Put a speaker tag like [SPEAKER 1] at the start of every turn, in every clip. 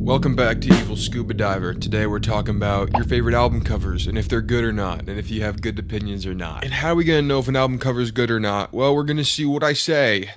[SPEAKER 1] Welcome back to Evil Scuba Diver. Today we're talking about your favorite album covers and if they're good or not, and if you have good opinions or not. And how are we gonna know if an album cover is good or not? Well, we're gonna see what I say.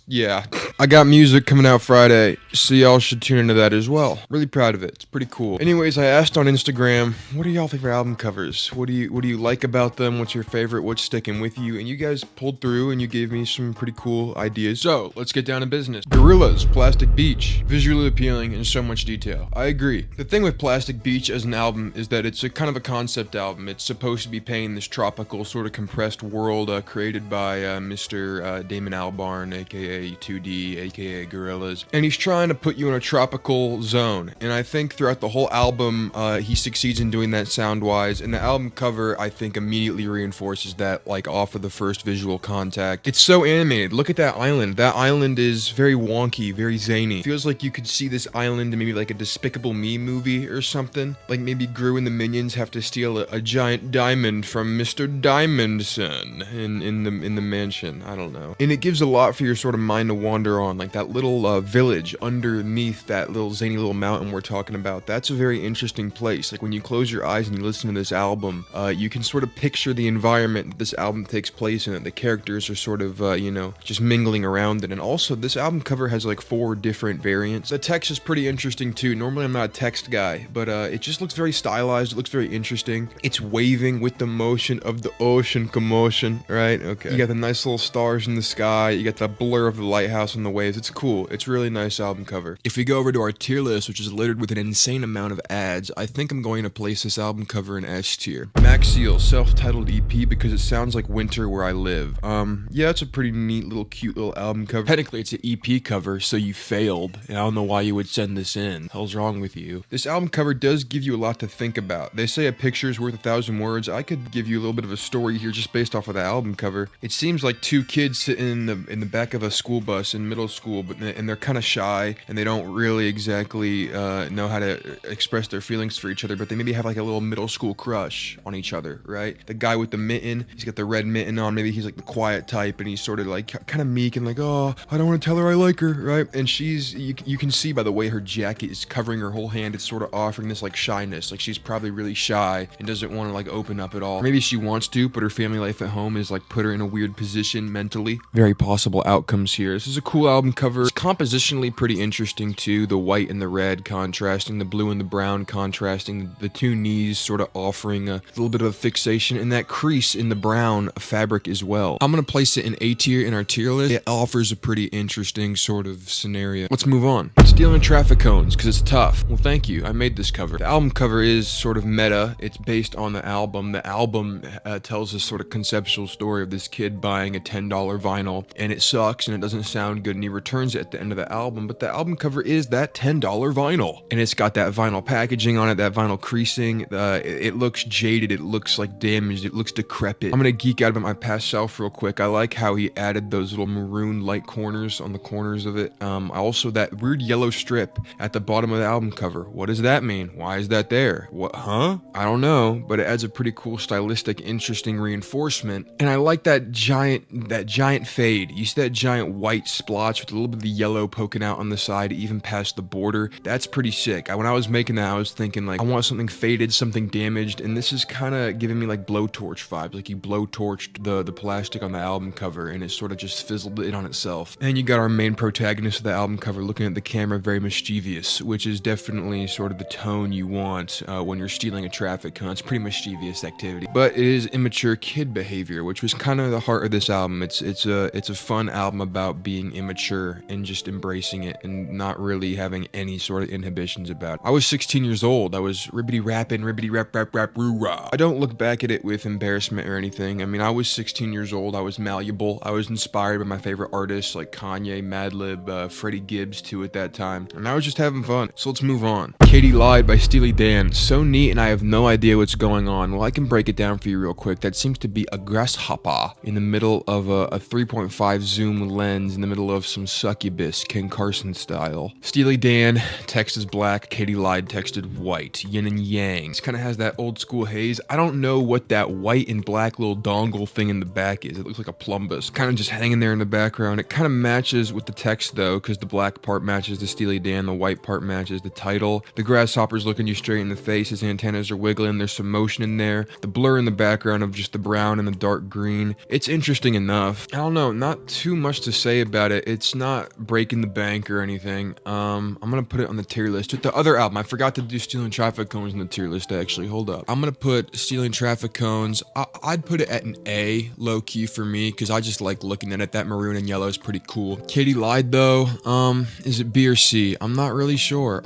[SPEAKER 1] Yeah. I got music coming out Friday, so y'all should tune into that as well. Really proud of it. It's pretty cool. Anyways, I asked on Instagram, what are y'all favorite album covers? What do you like about them? What's your favorite? What's sticking with you? And you guys pulled through and you gave me some pretty cool ideas. So let's get down to business. Gorillaz, Plastic Beach, visually appealing and so much detail. I agree. The thing with Plastic Beach as an album is that it's a kind of a concept album. It's supposed to be painting this tropical sort of compressed world created by Mr. Damon Albarn, aka 2D, aka Gorillaz, and he's trying to put you in a tropical zone. And I think throughout the whole album, he succeeds in doing that sound-wise. And the album cover, I think, immediately reinforces that, like off of the first visual contact. It's so animated. Look at that island. That island is very wonky, very zany. Feels like you could see this island in maybe like a Despicable Me movie or something. Like maybe Gru and the Minions have to steal a giant diamond from Mr. Diamondson in the mansion. I don't know. And it gives a lot for your sort of mind to wander on. Like that little village underneath that little zany little mountain we're talking about. That's a very interesting place. Like when you close your eyes and you listen to this album, you can sort of picture the environment that this album takes place in. The characters are sort of, just mingling around it. And also, this album cover has like 4 different variants. The text is pretty interesting too. Normally I'm not a text guy, but it just looks very stylized. It looks very interesting. It's waving with the motion of the ocean commotion, right? Okay. You got the nice little stars in the sky. You got the blur of the lighthouse on the waves. It's cool. It's a really nice album cover. If we go over to our tier list, which is littered with an insane amount of ads, I think I'm going to place this album cover in S tier. Max Seal, self-titled EP, because it sounds like winter where I live. Yeah, it's a pretty neat little cute little album cover. Technically it's an EP cover, so you failed. And I don't know why you would send this in. Hell's wrong with you? This album cover does give you a lot to think about. They say a picture's worth 1,000 words. I could give you a little bit of a story here just based off of the album cover. It seems like 2 kids sitting in the back of a school bus in middle school, and they're kind of shy and they don't really exactly know how to express their feelings for each other, but they maybe have like a little middle school crush on each other, right? The guy with the mitten, he's got the red mitten on. Maybe he's like the quiet type and he's sort of like kind of meek and like, oh, I don't want to tell her I like her, right? And you can see by the way her jacket is covering her whole hand, it's sort of offering this like shyness, like she's probably really shy and doesn't want to like open up at all. Maybe she wants to, but her family life at home is like put her in a weird position mentally. Very possible outcomes here. This is a cool album cover. It's compositionally pretty interesting too. The white and the red contrasting, the blue and the brown contrasting, the 2 knees sort of offering a little bit of a fixation, and that crease in the brown fabric as well. I'm gonna place it in A tier in our tier list. It offers a pretty interesting sort of scenario. Let's move on. Stealing traffic cones because it's tough. Well, thank you. I made this cover. The album cover is sort of meta. It's based on the album. The album tells this sort of conceptual story of this kid buying a $10 vinyl, and it sucks and it doesn't sound good, and he returns it at the end of the album, but the album cover is that $10 vinyl, and it's got that vinyl packaging on it, that vinyl creasing. It looks jaded, it looks like damaged, it looks decrepit. I'm gonna geek out about my past self real quick. I like how he added those little maroon light corners on the corners of it. Also that weird yellow strip at the bottom of the album cover. What does that mean? Why is that there? What, huh? I don't know, but it adds a pretty cool stylistic, interesting reinforcement. And I like that giant fade. You see that giant white splotch with a little bit of the yellow poking out on the side, even past the border. That's pretty sick. When I was making that, I was thinking like, I want something faded, something damaged, and this is kind of giving me like blowtorch vibes. Like you blowtorched the plastic on the album cover, and it sort of just fizzled it on itself. And you got our main protagonist of the album cover looking at the camera, very mischievous, which is definitely sort of the tone you want when you're stealing a traffic cone. It's pretty mischievous activity, but it is immature kid behavior, which was kind of the heart of this album. It's a fun album about being immature and just embracing it and not really having any sort of inhibitions about it. I was 16 years old. I was ribbity rapping, ribbity rap roo rah. I don't look back at it with embarrassment or anything. I mean, I was 16 years old. I was malleable. I was inspired by my favorite artists like Kanye, Madlib, Freddie Gibbs too at that time, and I was just having fun. So let's move on. Katie Lied by Steely Dan. So neat, and I have no idea what's going on. Well, I can break it down for you real quick. That seems to be a grasshopper in the middle of a 3.5 zoom lens in the middle of some succubus Incubus, Ken Carson style. Steely Dan, text is black. Katy Lied texted white. Yin and Yang. This kind of has that old school haze. I don't know what that white and black little dongle thing in the back is. It looks like a plumbus. Kind of just hanging there in the background. It kind of matches with the text though, because the black part matches the Steely Dan, the white part matches the title. The grasshopper's looking you straight in the face. His antennas are wiggling. There's some motion in there. The blur in the background of just the brown and the dark green. It's interesting enough. I don't know, not too much to say about it. It's not breaking the bank or anything. I'm gonna put it on the tier list. With the other album, I forgot to do Stealing Traffic Cones in the tier list actually. Hold up. I'm gonna put Stealing Traffic Cones. I'd put it at an A, low key for me, because I just like looking at it. That maroon and yellow is pretty cool. Katy Lied though, is it B or C? I'm not really sure.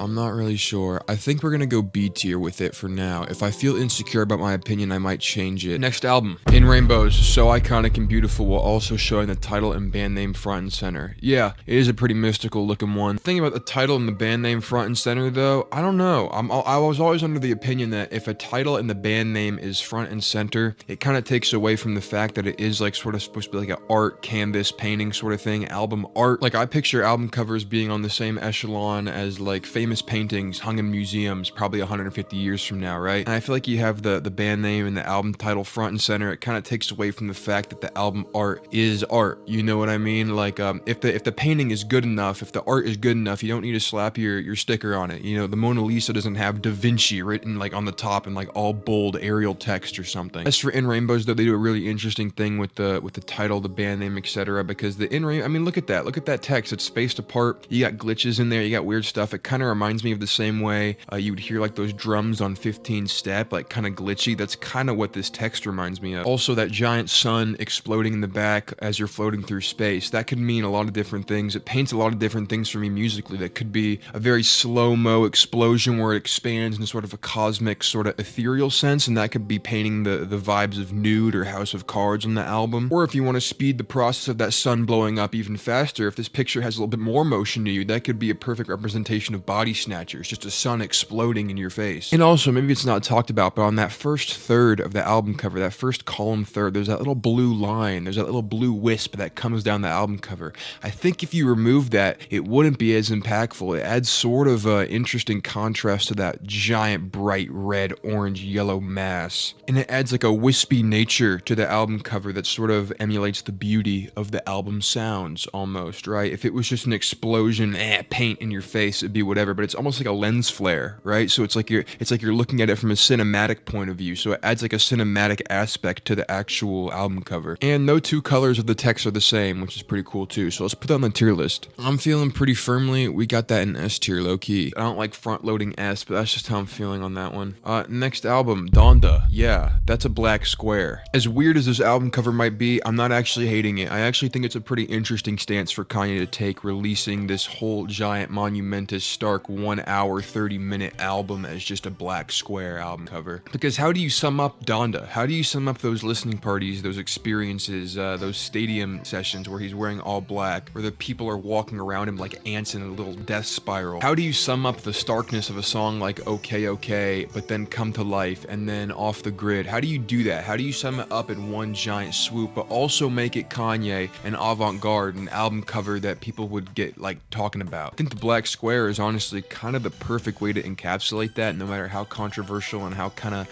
[SPEAKER 1] I think we're gonna go B tier with it for now. If I feel insecure about my opinion, I might change it. Next album, In Rainbows, so iconic and beautiful while also showing the title and band name front and center. Yeah, it is a pretty mystical looking one. The thing about the title and the band name front and center though, I don't know. I was always under the opinion that if a title and the band name is front and center, it kind of takes away from the fact that it is like sort of supposed to be like an art canvas painting sort of thing, album art. Like I picture album covers being on the same echelon as like famous paintings hung in museums probably 150 years from now, right? And I feel like you have the band name and the album title front and center. It kind of takes away from the fact that the album art is art. You know what I mean? Like if the painting is good enough, if the art is good enough, you don't need to slap your sticker on it. You know, the Mona Lisa doesn't have Da Vinci written like on the top in like all bold Arial text or something. As for In Rainbows though, they do a really interesting thing with the title, the band name, etc. Because the In Rainbows, I mean, look at that text. It's spaced apart. You got glitches in there. You got weird stuff. It kind of reminds me of the same way you would hear like those drums on 15 Step, like kind of glitchy. That's kind of what this text reminds me of. Also, that giant sun exploding in the back as you're floating through space. That could mean a lot of different things. It paints a lot of different things for me musically. That could be a very slow-mo explosion where it expands in sort of a cosmic, sort of ethereal sense, and that could be painting the vibes of Nude or House of Cards on the album. Or if you want to speed the process of that sun blowing up even faster, if this picture has a little bit more motion to you, that could be a perfect representation of Body Snatchers, just a sun exploding in your face. And also, maybe it's not talked about, but on that first third of the album cover, that first column third, there's that little blue line, there's that little blue wisp that comes down the album cover. I think if you remove that, it wouldn't be as impactful. It adds sort of an interesting contrast to that giant bright red, orange, yellow mass. And it adds like a wispy nature to the album cover that sort of emulates the beauty of the album sounds almost, right? If it was just an explosion, paint in your face, it'd be whatever, but it's almost like a lens flare, right? So it's like you're looking at it from a cinematic point of view. So it adds like a cinematic aspect to the actual album cover. And no two colors of the text are the same, which is pretty cool too. So let's put that on the tier list. I'm feeling pretty firmly, we got that in S tier, low key. I don't like front loading S, but that's just how I'm feeling on that one. Next album, Donda. Yeah, that's a black square. As weird as this album cover might be, I'm not actually hating it. I actually think it's a pretty interesting stance for Kanye to take, releasing this whole giant, monumentous, stark 1 hour, 30-minute album as just a black square album cover. Because how do you sum up Donda? How do you sum up those listening parties, those experiences, those stadium sessions where he's wearing all black, where the people are walking around him like ants in a little death spiral? How do you sum up the starkness of a song like Okay Okay, but then Come to Life, and then Off the Grid? How do you do that? How do you sum it up in one giant swoop, but also make it Kanye and avant-garde, an album cover that people would get like talking about? I think the black square is honestly kind of the perfect way to encapsulate that, no matter how controversial and how kind of,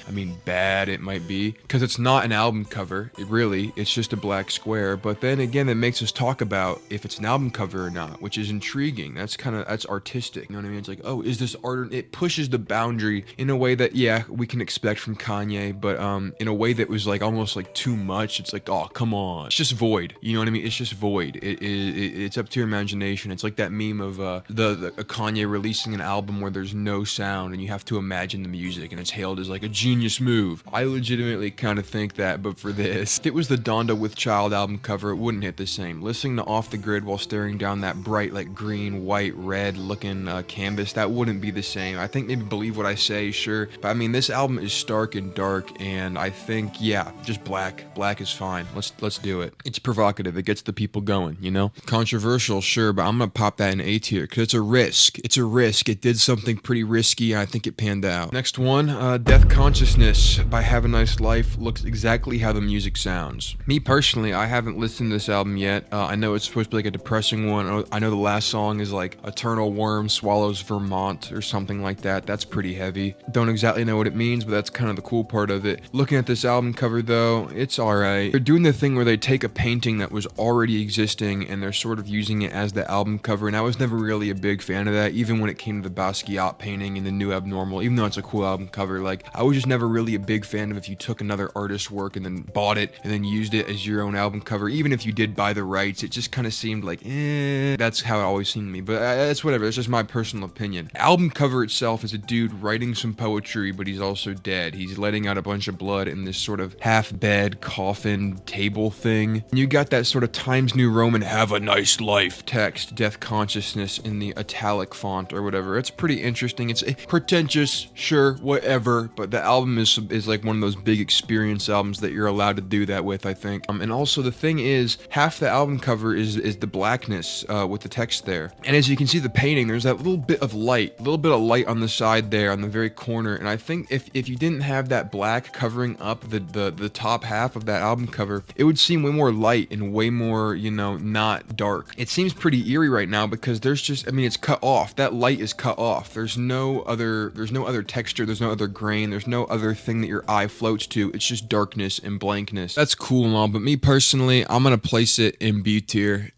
[SPEAKER 1] bad it might be. Because it's not an album cover, it's just a black square. But then again, it makes us talk about if it's an album cover or not, which is intriguing. That's artistic. You know what I mean? It's like, oh, is this art? It pushes the boundary in a way that, yeah, we can expect from Kanye, but in a way that was like almost like too much. It's like, oh, come on. It's just void. You know what I mean? It's just void. It's up to your imagination. It's like that meme of the Kanye releasing an album where there's no sound and you have to imagine the music, and it's hailed as like a genius move. I legitimately kind of think that, but for this, if it was the Donda with Child album cover, it wouldn't hit the same. Listening to Off the Grid while staring down that bright, like green, white, red looking canvas, that wouldn't be the same. I think maybe Believe What I Say, sure, but this album is stark and dark, and I think, yeah, just black is fine. Let's do it. It's provocative. It gets the people going, you know? Controversial, sure, but I'm gonna pop that in A tier because it's a risk. It did something pretty risky, and I think it panned out. Next one, Death Consciousness by Have a Nice Life looks exactly how the music sounds. Me personally, I haven't listened to this album yet. I know it's supposed to be like a depressing interesting one. I know the last song is like Eternal Worm Swallows Vermont or something like that. That's pretty heavy. Don't exactly know what it means, but that's kind of the cool part of it. Looking at this album cover though, it's alright. They're doing the thing where they take a painting that was already existing and they're sort of using it as the album cover, and I was never really a big fan of that, even when it came to the Basquiat painting and the New Abnormal. Even though it's a cool album cover, like, I was just never really a big fan of if you took another artist's work and then bought it and then used it as your own album cover. Even if you did buy the rights, it just kind of seemed like, that's how it always seemed to me. But that's whatever, that's just my personal opinion. Album cover itself is a dude writing some poetry, but he's also dead. He's letting out a bunch of blood in this sort of half-bed coffin table thing. And you got that sort of Times New Roman "have a nice life" text, death consciousness, in the italic font or whatever. It's pretty interesting. It's pretentious, sure, whatever, but the album is like one of those big experience albums that you're allowed to do that with, I think. And also the thing is, half the album cover is the blackness with the text there. And as you can see the painting, there's that little bit of light on the side there on the very corner. And I think if you didn't have that black covering up the top half of that album cover, it would seem way more light and way more, you know, not dark. It seems pretty eerie right now because there's just, I mean, it's cut off. That light is cut off. There's no other texture, there's no other grain, there's no other thing that your eye floats to. It's just darkness and blankness. That's cool and all, but me personally, I'm gonna place it in B tier.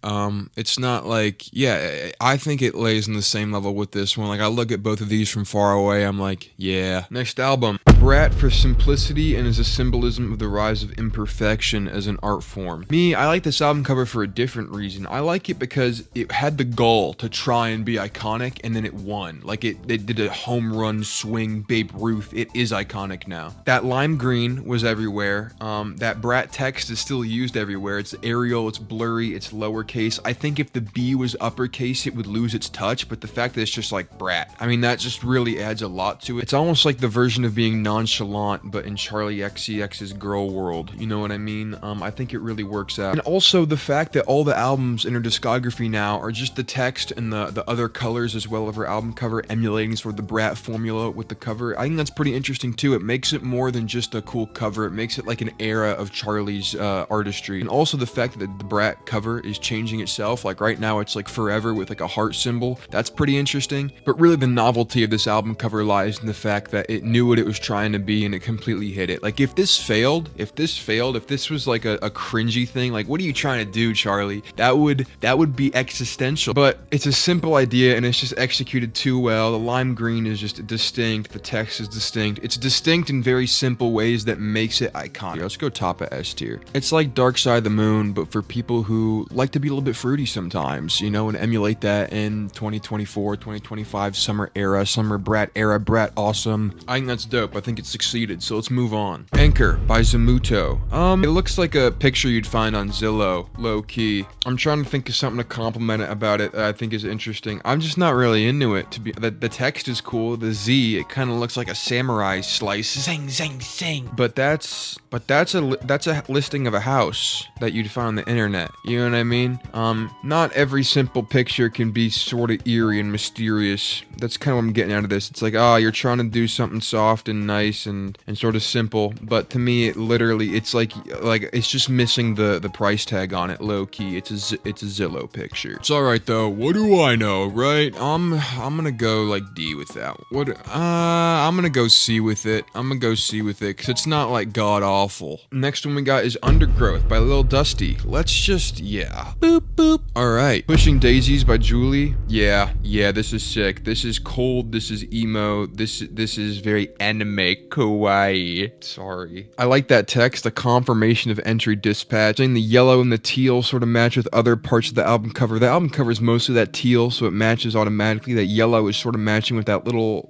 [SPEAKER 1] It's not like, yeah, I think it lays in the same level with this one. Like, I look at both of these from far away, I'm like, yeah. Next album, Brat for simplicity and as a symbolism of the rise of imperfection as an art form. Me, I like this album cover for a different reason. I like it because it had the goal to try and be iconic, and then it won. Like, it did a home run swing, Babe Ruth. It is iconic now. That lime green was everywhere. That Brat text is still used everywhere. It's Arial, it's blurry, it's lowercase. I think if the B was uppercase, it would lose its touch, but the fact that it's just like Brat, I mean, that just really adds a lot to it. It's almost like the version of being nonchalant, but in Charlie XCX's girl world. You know what I mean? I think it really works out. And also the fact that all the albums in her discography now are just the text and the other colors as well of her album cover emulating sort of the Brat formula with the cover. I think that's pretty interesting too. It makes it more than just a cool cover. It makes it like an era of Charlie's artistry. And also the fact that the Brat cover is changing itself. Like right now it's like forever with like a heart symbol. That's pretty interesting. But really the novelty of this album cover lies in the fact that it knew what it was trying to be and it completely hit it. Like if this was like a cringy thing, like what are you trying to do, Charlie? That would be existential. But it's a simple idea and it's just executed too well. The lime green is just distinct. The text is distinct. It's distinct in very simple ways that makes it iconic. Let's go top of S tier. It's like Dark Side of the Moon, but for people who like to be a little bit fruity sometimes, you know, and emulate that in 2024, 2025 summer Brat era, Brat awesome. I think that's dope. I think it succeeded. So let's move on. Anchor by Zamuto. It looks like a picture you'd find on Zillow, low key. I'm trying to think of something to compliment it about it that I think is interesting. I'm just not really into it. The text is cool. The Z, it kind of looks like a samurai slice. Zing, zing, zing. But that's a listing of a house that you'd find on the internet. You know what I mean? Not every simple picture can be sort of eerie and mysterious. That's kind of what I'm getting out of this. It's like, oh, you're trying to do something soft and nice and sort of simple. But to me, it literally, it's like it's just missing the price tag on it, low key. It's a Zillow picture. It's all right though. What do I know, right? I'm gonna go like D with that. I'm gonna go C with it. Because it's not like god awful. Next one we got is Undergrowth by Lil Dusty. Let's just, yeah. Boop, boop. All right. Pushing Daisies by Julie. Yeah, this is sick. This is cold. This is emo. This is very anime kawaii. Sorry. I like that text, the confirmation of entry dispatch. And the yellow and the teal sort of match with other parts of the album cover. The album cover is mostly that teal, so it matches automatically. That yellow is sort of matching with that little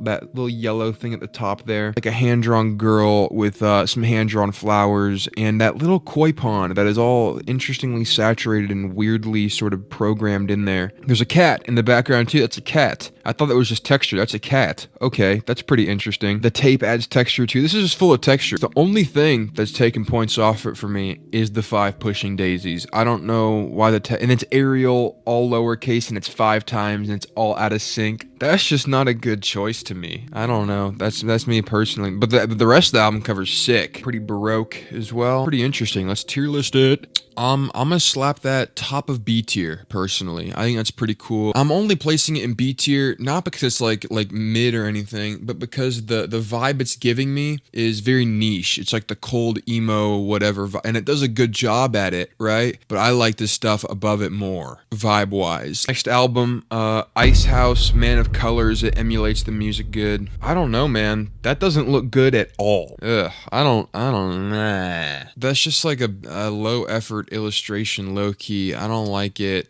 [SPEAKER 1] yellow thing at the top there. Like a hand-drawn girl with some hand-drawn flowers, and that little koi pond that is all interestingly saturated and weirdly sort of programmed in there. There's a cat in the background too. That's a cat. I thought that was just texture. That's a cat. Okay, that's pretty interesting. The tape adds texture too. This is just full of texture. The only thing that's taking points off it for me is the 5 pushing daisies. I don't know why and it's Arial, all lowercase, and it's 5 times, and it's all out of sync. That's just not a good choice to me. I don't know. That's me personally. But the rest of the album cover's sick. Pretty baroque as well. Pretty interesting. Let's tier list it. I'm gonna slap that top of B tier personally. I think that's pretty cool. I'm only placing it in B tier not because it's like mid or anything, but because the vibe it's giving me is very niche. It's like the cold emo whatever, and it does a good job at it, right? But I like this stuff above it more vibe wise. Next album, Ice House, Man of Colors. It emulates the music good. I don't know, man. That doesn't look good at all. Ugh. I don't. Nah. That's just like a low effort illustration, low key. I don't like it.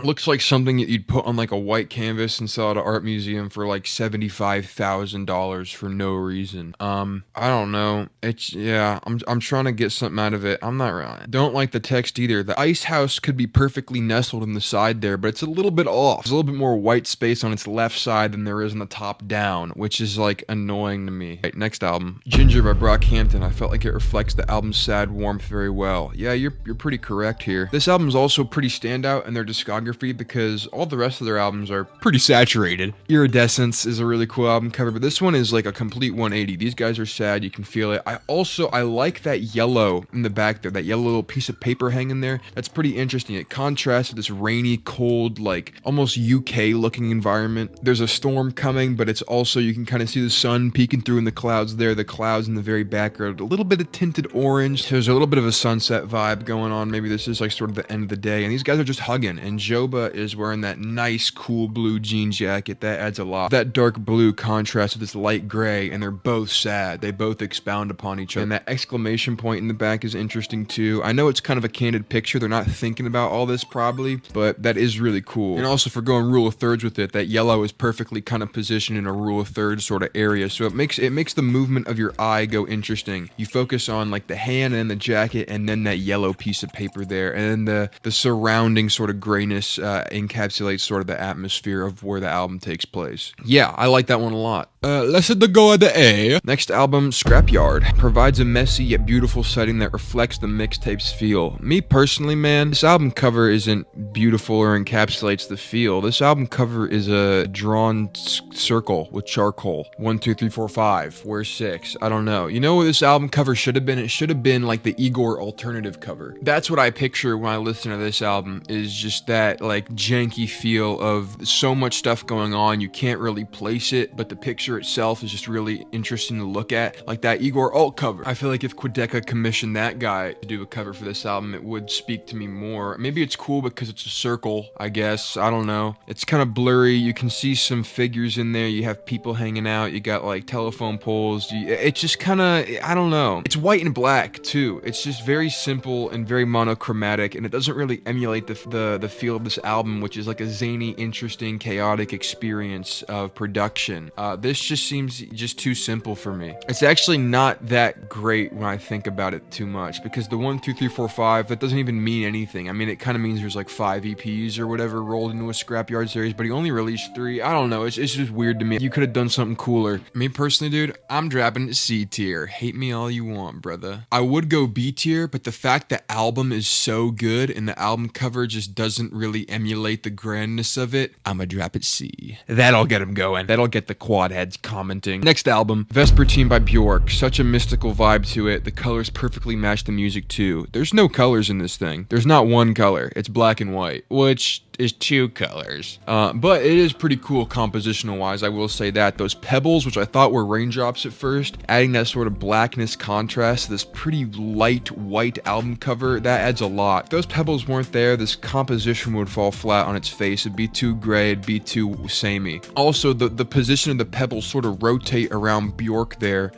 [SPEAKER 1] Looks like something that you'd put on like a white canvas and sell at an art museum for like $75,000 for no reason. I don't know. I'm trying to get something out of it. I'm not really. Don't like the text either. The Ice House could be perfectly nestled in the side there, but it's a little bit off. There's a little bit more white space on its left side than there is on the top down, which is like annoying to me. Right, next album, Ginger by Brockhampton. I felt like it reflects the album's sad warmth very well. Yeah, you're pretty correct here. This album is also pretty standout in their discography because all the rest of their albums are pretty saturated. Iridescence is a really cool album cover, but this one is like a complete 180. These guys are sad, you can feel it. I like that yellow in the back there, that yellow little piece of paper hanging there. That's pretty interesting. It contrasts with this rainy, cold, like almost UK looking environment. There's a storm coming, but it's also, you can kind of see the sun peeking through in the clouds there, the clouds in the very background, a little bit of tinted orange. There's a little bit of a sunset vibe going on. Maybe this is like sort of the end of the day, and these guys are just hugging, and Joba is wearing that nice cool blue jean jacket. That adds a lot. That dark blue contrasts with this light gray, and they're both sad. They both expound upon each other, and that exclamation point in the back is interesting too. I know it's kind of a candid picture. They're not thinking about all this probably, but that is really cool. And also for going rule of thirds with it, that yellow is perfectly kind of positioned in a rule of thirds sort of area, so it makes the movement of your eye go interesting. You focus on like the hand and the jacket, and then that yellow piece of paper there, and then the surrounding sort of grayness encapsulates sort of the atmosphere of where the album takes place. Yeah, I like that one a lot. Let's hit the go at the A. Next album, Scrapyard, provides a messy yet beautiful setting that reflects the mixtape's feel. Me personally, man, this album cover isn't beautiful or encapsulates the feel. This album cover is a drawn circle with charcoal. 1, 2, 3, 4, 5. Where's 6? I don't know. You know what this album cover should have been? It should have been like the Igor alternative cover. That's what I picture when I listen to this album, is just that like janky feel of so much stuff going on, you can't really place it, but the picture itself is just really interesting to look at, like that Igor alt cover. I feel like if Quedeca commissioned that guy to do a cover for this album, it would speak to me more. Maybe it's cool because it's a circle, I guess. I don't know. It's kind of blurry. You can see some figures in there. You have people hanging out. You got like telephone poles. It's just kind of, I don't know. It's white and black too. It's just very simple and very monochromatic, and it doesn't really emulate the feel of this album, which is like a zany, interesting, chaotic experience of production. This just seems just too simple for me. It's actually not that great when I think about it too much, because the 1, 2, 3, 4, 5, that doesn't even mean anything. I mean, it kind of means there's like 5 EPs or whatever rolled into a Scrapyard series, but he only released 3. I don't know. It's just weird to me. You could have done something cooler. Me personally, dude, I'm dropping it C tier. Hate me all you want, brother. I would go B tier, but the fact the album is so good and the album cover just doesn't really emulate the grandness of it, I'ma drop it C. That'll get him going. That'll get the quad heads commenting. Next album, Vespertine by Bjork. Such a mystical vibe to it. The colors perfectly match the music too. There's no colors in this thing. There's not one color. It's black and white, which is 2 colors. But it is pretty cool compositional wise, I will say that. Those pebbles, which I thought were raindrops at first, adding that sort of blackness contrast to this pretty light white album cover, that adds a lot. If those pebbles weren't there, this composition would fall flat on its face. It'd be too gray, it'd be too samey. Also, the position of the pebbles sort of rotate around Bjork there,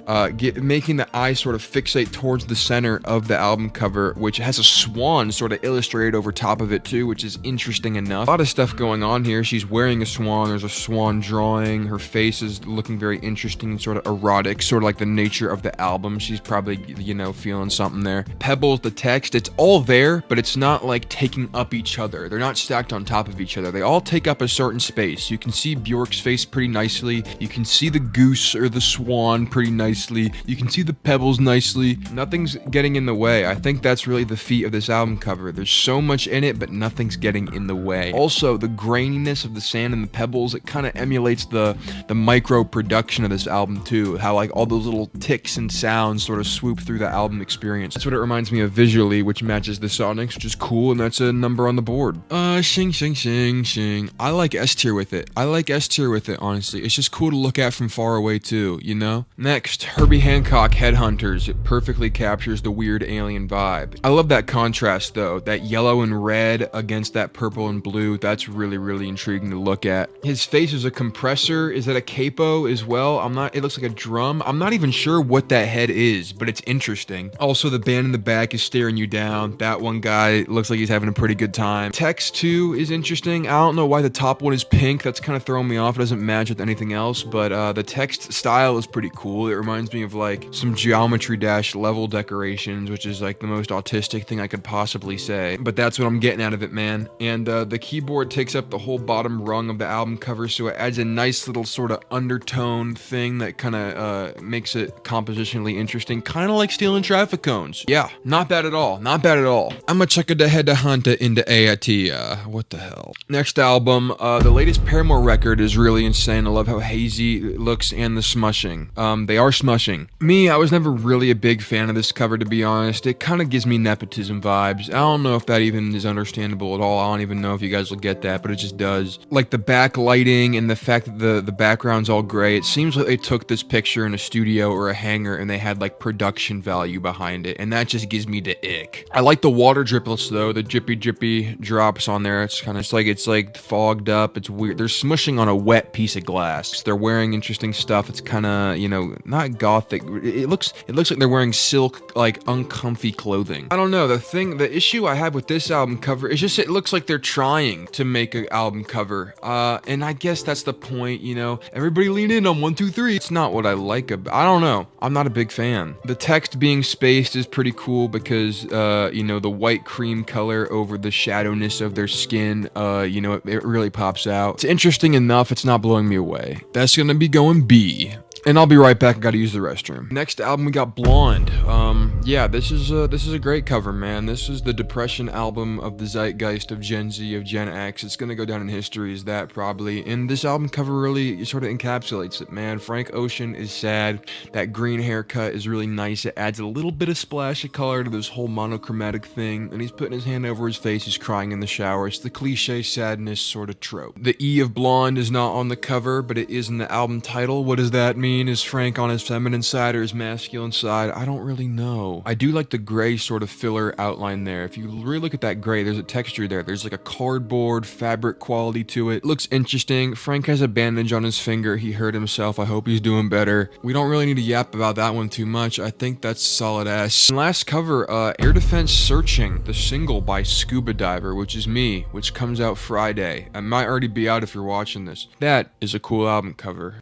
[SPEAKER 1] making the eye sort of fixate towards the center of the album cover, which has a swan sort of illustrated over top of it too, which is interesting enough. A lot of stuff going on here. She's wearing a swan. There's a swan drawing. Her face is looking very interesting and sort of erotic, sort of like the nature of the album. She's probably, you know, feeling something there. Pebbles, the text, it's all there, but it's not like taking up each other. They're not stacked on top of each other. They all take up a certain space. You can see Bjork's face pretty nicely. You can see the goose or the swan pretty nicely. You can see the pebbles nicely. Nothing's getting in the way. I think that's really the feat of this album cover. There's so much in it, but nothing's getting in the way. way. Also, the graininess of the sand and the pebbles, it kind of emulates the micro production of this album too. How like all those little ticks and sounds sort of swoop through the album experience. That's what it reminds me of visually, which matches the Sonics, which is cool, and that's a number on the board. Shing. I like S tier with it. Honestly. It's just cool to look at from far away too, you know? Next, Herbie Hancock Headhunters. It perfectly captures the weird alien vibe. I love that contrast though, that yellow and red against that purple and blue. That's really, really intriguing to look at. His face is a compressor. Is that a capo as well? It looks like a drum. I'm not even sure what that head is, but it's interesting. Also, the band in the back is staring you down. That one guy looks like he's having a pretty good time. Text too is interesting. I don't know why the top one is pink. That's kind of throwing me off. It doesn't match with anything else, but the text style is pretty cool. It reminds me of like some Geometry Dash level decorations, which is like the most autistic thing I could possibly say. But that's what I'm getting out of it, man. And the keyboard takes up the whole bottom rung of the album cover, so it adds a nice little sort of undertone thing that kind of makes it compositionally interesting, kind of like stealing traffic cones. Yeah, not bad at all. I'ma check it ahead to hunt it into AIT. What the hell? Next album, the latest Paramore record is really insane. I love how hazy it looks and the smushing. They are smushing. Me, I was never really a big fan of this cover, to be honest. It kind of gives me nepotism vibes. I don't know if that even is understandable at all. I don't even know if you guys will get that, but it just does. Like the backlighting and the fact that the background's all gray, it seems like they took this picture in a studio or a hangar and they had like production value behind it, and that just gives me the ick. I like the water driplets though, the drippy drops on there. It's like fogged up. It's weird. They're smushing on a wet piece of glass. They're wearing interesting stuff. It's kind of, you know, not gothic. It looks like they're wearing silk, like uncomfy clothing. I don't know. The issue I have with this album cover is just it looks like they're trying to make an album cover. And I guess that's the point, you know. Everybody lean in on 1, 2, 3. It's not what I like about. I don't know. I'm not a big fan. The text being spaced is pretty cool because, you know, the white cream color over the shadowness of their skin, you know, it really pops out. It's interesting enough. It's not blowing me away. That's gonna be going B. And I'll be right back. I gotta use the restroom. Next album, we got Blonde. Yeah, this is a great cover, man. This is the depression album of the zeitgeist of Gen Z, of Gen X. It's gonna go down in history as that, probably. And this album cover really sort of encapsulates it, man. Frank Ocean is sad. That green haircut is really nice. It adds a little bit of splash of color to this whole monochromatic thing. And he's putting his hand over his face. He's crying in the shower. It's the cliche sadness sort of trope. The E of Blonde is not on the cover, but it is in the album title. What does that mean? Is Frank on his feminine side or his masculine side? I don't really know. I do like the gray sort of filler outline there. If you really look at that gray, there's a texture there. There's like a cardboard fabric quality to it. Looks interesting. Frank has a bandage on his finger. He hurt himself. I hope he's doing better. We don't really need to yap about that one too much. I think that's solid ass. And last cover, Air Defense Searching, the single by Scuba Diver, which is me, which comes out Friday. It might already be out if you're watching this. That is a cool album cover.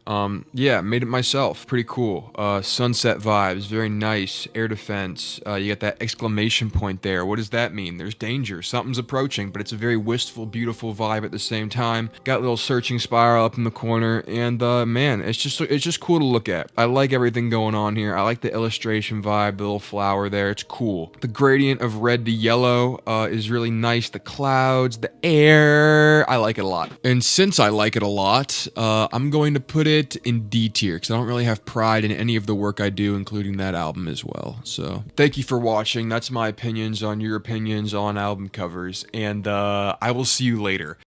[SPEAKER 1] Yeah, made it myself. Pretty cool. Sunset vibes, very nice. Air Defense. You got that exclamation point there. What does that mean? There's danger. Something's approaching, but it's a very wistful, beautiful vibe at the same time. Got a little searching spiral up in the corner, and man, it's just cool to look at. I like everything going on here. I like the illustration vibe, the little flower there. It's cool. The gradient of red to yellow is really nice. The clouds, the air. I like it a lot. And since I like it a lot, I'm going to put it in D tier because I don't really have pride in any of the work I do, including that album as well. So thank you for watching. That's my opinions on your opinions on album covers, and I will see you later.